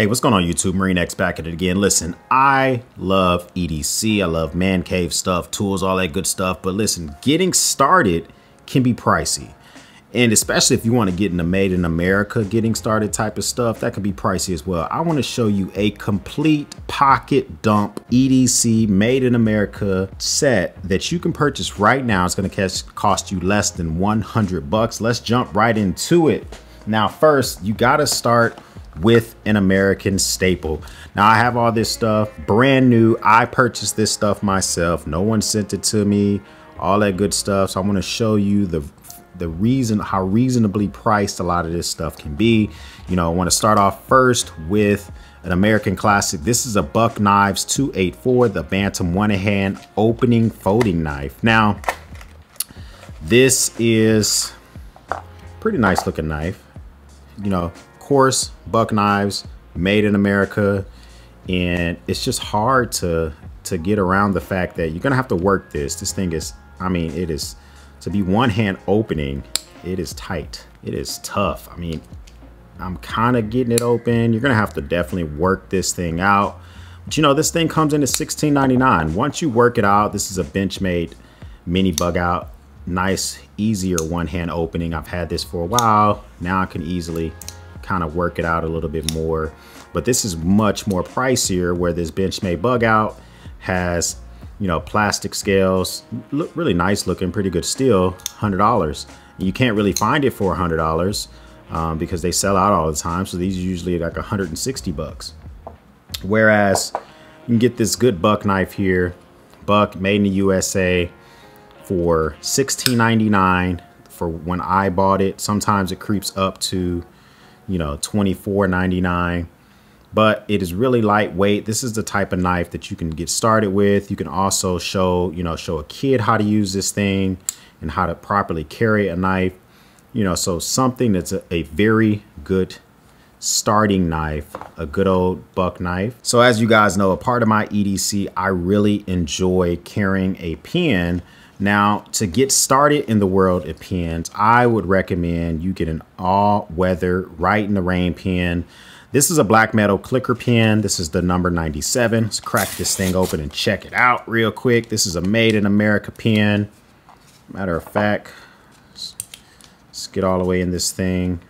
Hey, what's going on YouTube? Marine X back at it again. Listen, I love EDC. I love man cave stuff, tools, all that good stuff. But listen, getting started can be pricey. And especially if you want to get into made in America, getting started type of stuff, that can be pricey as well. I want to show you a complete pocket dump EDC made in America set that you can purchase right now. It's going to cost you less than 100 bucks. Let's jump right into it. Now, first, you got to start with an American staple. Now I have all this stuff brand new. I purchased this stuff myself. No one sent it to me, all that good stuff. So I'm going to show you the reason, how reasonably priced a lot of this stuff can be. You know, I want to start off first with an American classic. This is a Buck Knives 284, the Bantam one-hand opening folding knife. Now, this is pretty nice looking knife. You know, course, Buck Knives, made in America, and it's just hard to get around the fact that you're gonna have to work this. This thing is, I mean, it is, to be one hand opening, it is tight. It is tough. I mean, I'm kind of getting it open. You're gonna have to definitely work this thing out. But you know, this thing comes in at $16.99. Once you work it out, this is a Benchmade mini bug out. Nice, easier one hand opening. I've had this for a while. Now I can easily kind of work it out a little bit more, but this is much more pricier, where this Benchmade bug out has, you know, plastic scales, look really nice looking, pretty good steel, $100. You can't really find it for $100 because they sell out all the time. So these are usually like 160 bucks. Whereas you can get this good buck knife here, Buck, made in the USA, for $16.99 for when I bought it. Sometimes it creeps up to, you know, $24.99, but it is really lightweight. This is the type of knife that you can get started with. You can also show a kid how to use this thing and how to properly carry a knife, you know, so something that's a very good starting knife, a good old buck knife. So as you guys know, a part of my EDC, I really enjoy carrying a pen. Now, to get started in the world of pens, I would recommend you get an all-weather Write in the Rain pen. This is a black metal clicker pen. This is the number 97. Let's crack this thing open and check it out real quick. This is a made in America pen. Matter of fact, let's get all the way in this thing.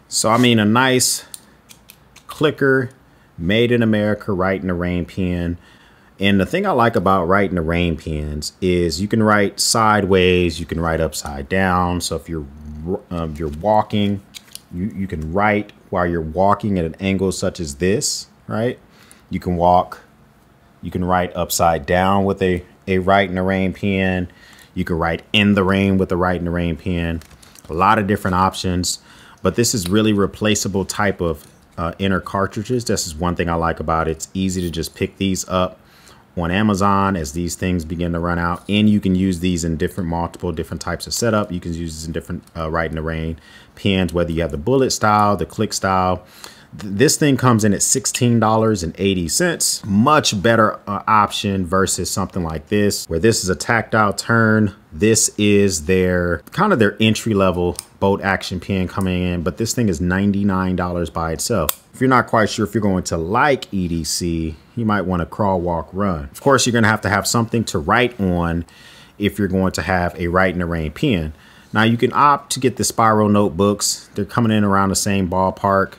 So, I mean, a nice clicker, made in America Write in the Rain pen. And the thing I like about Write in the Rain pens is you can write sideways, you can write upside down. So if you're walking, you can write while you're walking at an angle such as this, right? You can write upside down with a Write in the Rain pen. You can write in the rain with a Write in the Rain pen. A lot of different options, but this is really replaceable type of inner cartridges. This is one thing I like about it. It's easy to just pick these up on Amazon as these things begin to run out, and you can use these in multiple different types of setup. You can use this in different Write in the Rain pens, whether you have the bullet style, the click style. This thing comes in at $16.80. Much better option versus something like this, where this is a tactile turn. This is their kind of their entry-level bolt action pen coming in, but this thing is $99 by itself. If you're not quite sure if you're going to like EDC, you might want to crawl, walk, run. Of course, you're going to have something to write on if you're going to have a Write in the Rain pen. Now, you can opt to get the spiral notebooks. They're coming in around the same ballpark,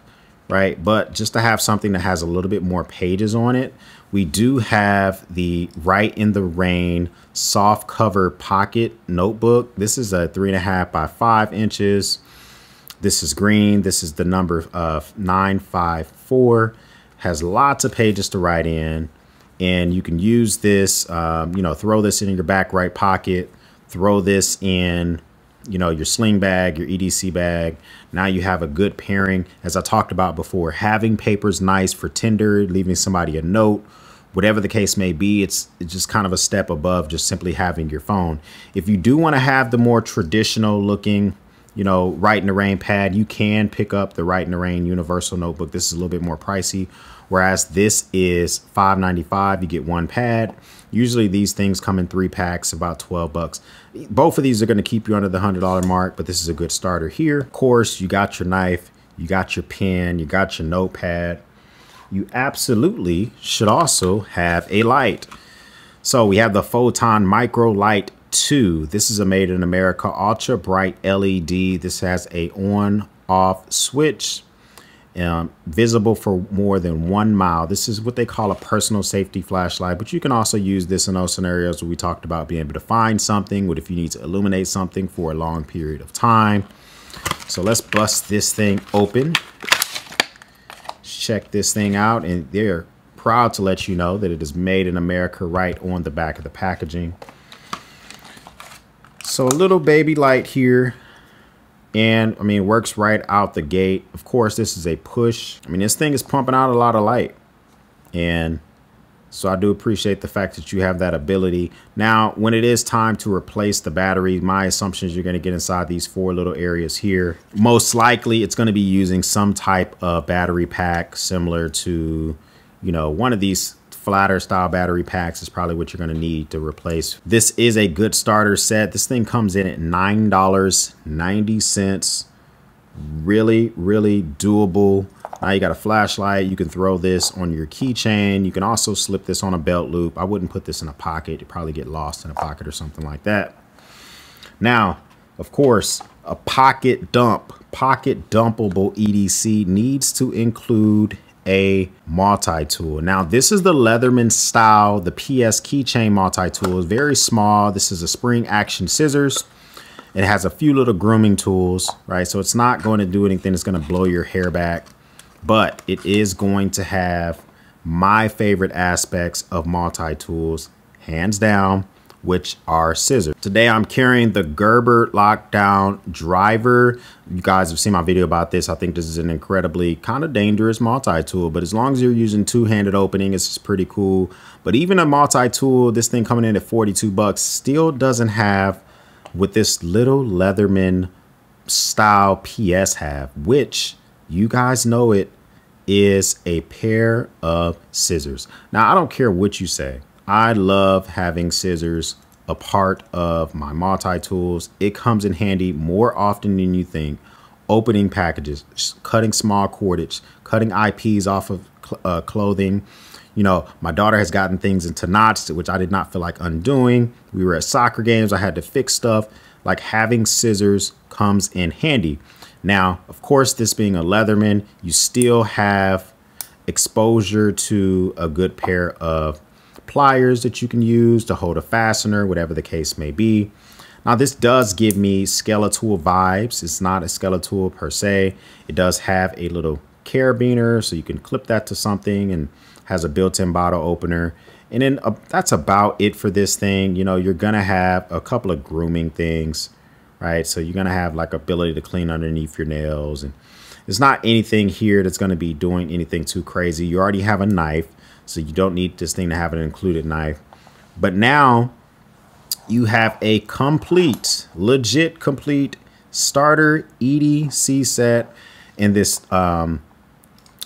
right? But just to have something that has a little bit more pages on it, we do have the Write in the Rain soft cover pocket notebook. This is a 3.5 by 5 inches. This is green. This is the number of 954. Has lots of pages to write in, and you can use this, you know, throw this in your back right pocket, throw this in, you know, your sling bag, your EDC bag. Now you have a good pairing. As I talked about before, having paper's nice for Tinder, leaving somebody a note, whatever the case may be. It's just kind of a step above just simply having your phone. If you do want to have the more traditional looking, you know, Write in the Rain pad, you can pick up the Write in the Rain universal notebook. This is a little bit more pricey. whereas this is $5.95. You get one pad. Usually these things come in 3 packs, about 12 bucks. Both of these are going to keep you under the $100 mark, but this is a good starter here. Of course, you got your knife, you got your pen, you got your notepad. You absolutely should also have a light. So we have the Photon Micro Light 2. This is a Made in America ultra bright LED. This has a on-off switch, visible for more than 1 mile. This is what they call a personal safety flashlight, but you can also use this in those scenarios where we talked about being able to find something, what if you need to illuminate something for a long period of time. So let's bust this thing open. Check this thing out, and they're proud to let you know that it is made in America right on the back of the packaging. So a little baby light here, and I mean, it works right out the gate. Of course, this is a push. I mean, this thing is pumping out a lot of light, and so I do appreciate the fact that you have that ability. Now, when it is time to replace the battery, my assumption is you're going to get inside these 4 little areas here. Most likely, it's going to be using some type of battery pack similar to, you know, one of these flatter style battery packs is probably what you're going to need to replace. This is a good starter set. This thing comes in at $9.90. Really, really doable. Now you got a flashlight. You can throw this on your keychain. You can also slip this on a belt loop. I wouldn't put this in a pocket. You'd probably get lost in a pocket or something like that. Now, of course, a pocket dumpable EDC needs to include a multi-tool. Now, this is the Leatherman style, the PS keychain multi-tool. It's very small. This is a spring action scissors. It has a few little grooming tools, right? So it's not going to do anything that's going to blow your hair back, but it is going to have my favorite aspects of multi-tools, hands down, which are scissors. Today I'm carrying the Gerber Lockdown Driver. You guys have seen my video about this. I think this is an incredibly kind of dangerous multi-tool, but as long as you're using two-handed opening, it's pretty cool. But even a multi-tool, this thing coming in at 42 bucks, still doesn't have what this little Leatherman style PS have, which you guys know it is a pair of scissors. Now, I don't care what you say. I love having scissors a part of my multi-tools. It comes in handy more often than you think. Opening packages, cutting small cordage, cutting IPs off of clothing. You know, my daughter has gotten things into knots, which I did not feel like undoing. We were at soccer games. I had to fix stuff. Like, having scissors comes in handy. Now, of course, this being a Leatherman, you still have exposure to a good pair of pliers that you can use to hold a fastener, whatever the case may be. Now, this does give me Skeletal vibes. It's not a Skeletal per se. It does have a little carabiner, so you can clip that to something, and has a built-in bottle opener. And then that's about it for this thing. You know, you're gonna have a couple of grooming things, right? So you're gonna have like ability to clean underneath your nails, and there's not anything here that's gonna be doing anything too crazy. You already have a knife, so you don't need this thing to have an included knife. But now you have a complete, legit complete starter EDC set, and this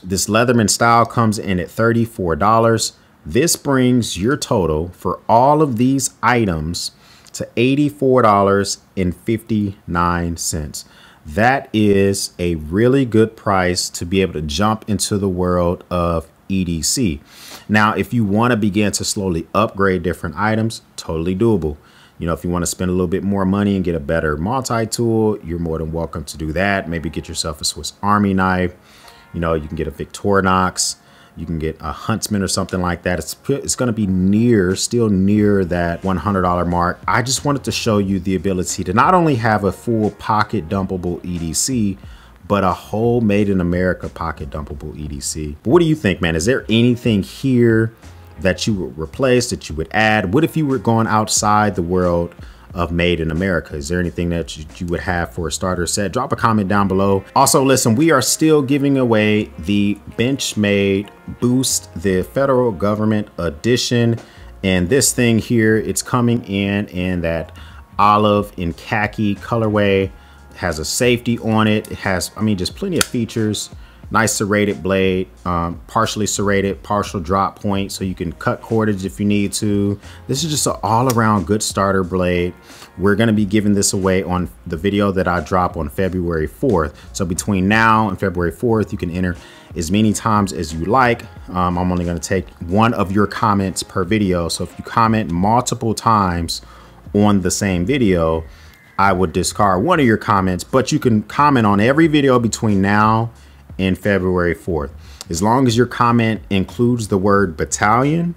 this Leatherman style comes in at $34. This brings your total for all of these items to $84.59. That is a really good price to be able to jump into the world of EDC. Now, if you want to begin to slowly upgrade different items, totally doable. You know, if you want to spend a little bit more money and get a better multi-tool, you're more than welcome to do that. Maybe get yourself a Swiss Army knife. You know, you can get a Victorinox. You can get a Huntsman or something like that. It's going to be still near that $100 mark. I just wanted to show you the ability to not only have a full pocket dumpable EDC, but a whole made in America pocket dumpable EDC. But what do you think, man? Is there anything here that you would replace, that you would add? What if you were going outside the world of made in America? Is there anything that you would have for a starter set? Drop a comment down below. Also, listen, we are still giving away the Benchmade Boost, the federal government edition. And this thing here, it's coming in that olive and khaki colorway. It has a safety on it. It has, I mean, just plenty of features. Nice serrated blade, partially serrated, partial drop point, so you can cut cordage if you need to. This is just an all-around good starter blade. We're going to be giving this away on the video that I drop on February 4th. So between now and February 4th, you can enter as many times as you like. I'm only going to take one of your comments per video. So if you comment multiple times on the same video, I would discard one of your comments, but you can comment on every video between now and February 4th. As long as your comment includes the word battalion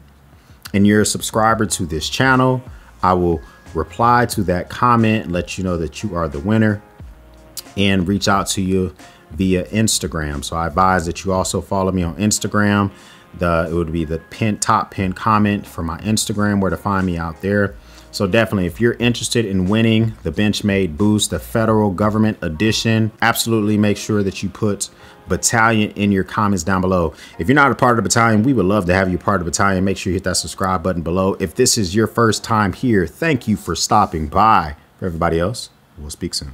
and you're a subscriber to this channel, I will reply to that comment, let you know that you are the winner, and reach out to you via Instagram. So I advise that you also follow me on Instagram. It would be the top pinned comment for my Instagram, where to find me out there. So definitely, if you're interested in winning the Benchmade Boost, the federal government edition, absolutely make sure that you put Battalion in your comments down below. If you're not a part of the Battalion, we would love to have you part of the Battalion. Make sure you hit that subscribe button below. If this is your first time here, thank you for stopping by. For everybody else, we'll speak soon.